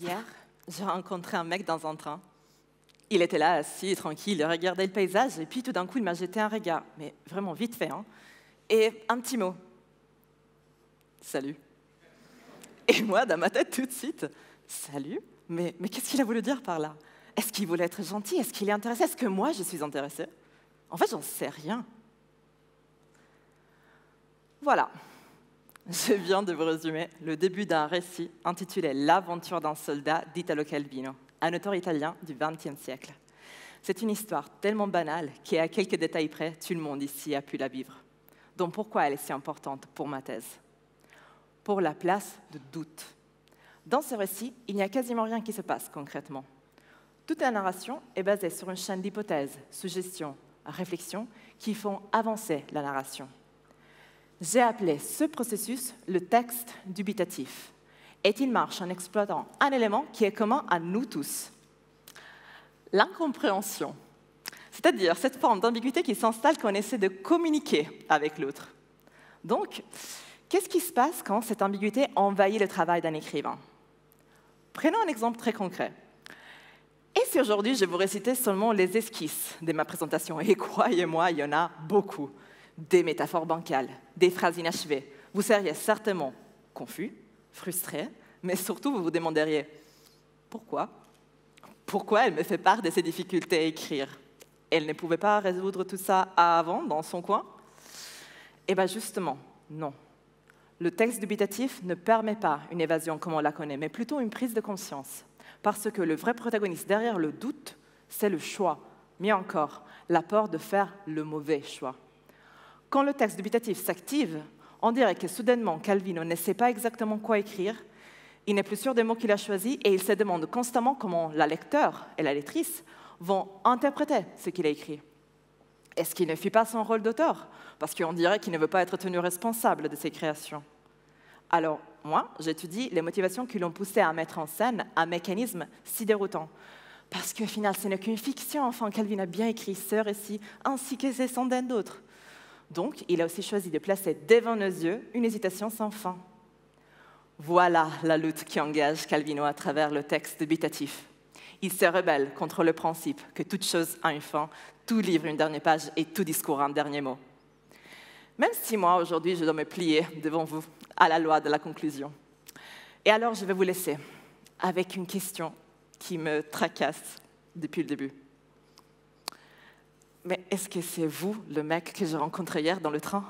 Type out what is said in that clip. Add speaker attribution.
Speaker 1: Hier, j'ai rencontré un mec dans un train. Il était là, assis, tranquille, il regardait le paysage, et puis tout d'un coup, il m'a jeté un regard, mais vraiment vite fait, hein, et un petit mot. Salut. Et moi, dans ma tête, tout de suite, salut? Mais qu'est-ce qu'il a voulu dire par là? Est-ce qu'il voulait être gentil? Est-ce qu'il est intéressé? Est-ce que moi, je suis intéressée? En fait, j'en sais rien. Voilà. Je viens de vous résumer le début d'un récit intitulé L'aventure d'un soldat d'Italo Calvino, un auteur italien du XXe siècle. C'est une histoire tellement banale qu'à quelques détails près, tout le monde ici a pu la vivre. Donc pourquoi elle est si importante pour ma thèse? Pour la place de doute. Dans ce récit, il n'y a quasiment rien qui se passe concrètement. Toute la narration est basée sur une chaîne d'hypothèses, suggestions, réflexions qui font avancer la narration. J'ai appelé ce processus le texte dubitatif, et il marche en exploitant un élément qui est commun à nous tous, l'incompréhension, c'est-à-dire cette forme d'ambiguïté qui s'installe quand on essaie de communiquer avec l'autre. Donc, qu'est-ce qui se passe quand cette ambiguïté envahit le travail d'un écrivain? Prenons un exemple très concret. Et si aujourd'hui je vous récitais seulement les esquisses de ma présentation, et croyez-moi, il y en a beaucoup, des métaphores bancales, des phrases inachevées, vous seriez certainement confus, frustré, mais surtout vous vous demanderiez « Pourquoi ? Pourquoi elle me fait part de ses difficultés à écrire? Elle ne pouvait pas résoudre tout ça avant, dans son coin ?» Eh bien justement, non. Le texte dubitatif ne permet pas une évasion comme on la connaît, mais plutôt une prise de conscience. Parce que le vrai protagoniste derrière le doute, c'est le choix. Mieux encore, la peur de faire le mauvais choix. Quand le texte dubitatif s'active, on dirait que soudainement Calvino ne sait pas exactement quoi écrire, il n'est plus sûr des mots qu'il a choisis et il se demande constamment comment la lecteur et la lectrice vont interpréter ce qu'il a écrit. Est-ce qu'il ne fit pas son rôle d'auteur? Parce qu'on dirait qu'il ne veut pas être tenu responsable de ses créations. Alors, moi, j'étudie les motivations qui l'ont poussé à mettre en scène un mécanisme si déroutant. Parce qu'au final, ce n'est qu'une fiction, enfin, Calvin a bien écrit ce récit, ainsi que ses centaines d'autres. Donc, il a aussi choisi de placer devant nos yeux une hésitation sans fin. Voilà la lutte qui engage Calvino à travers le texte dubitatif. Il se rebelle contre le principe que toute chose a une fin, tout livre une dernière page et tout discours un dernier mot. Même si moi, aujourd'hui, je dois me plier devant vous à la loi de la conclusion. Et alors, je vais vous laisser avec une question qui me tracasse depuis le début. Mais est-ce que c'est vous, le mec que j'ai rencontré hier dans le train ?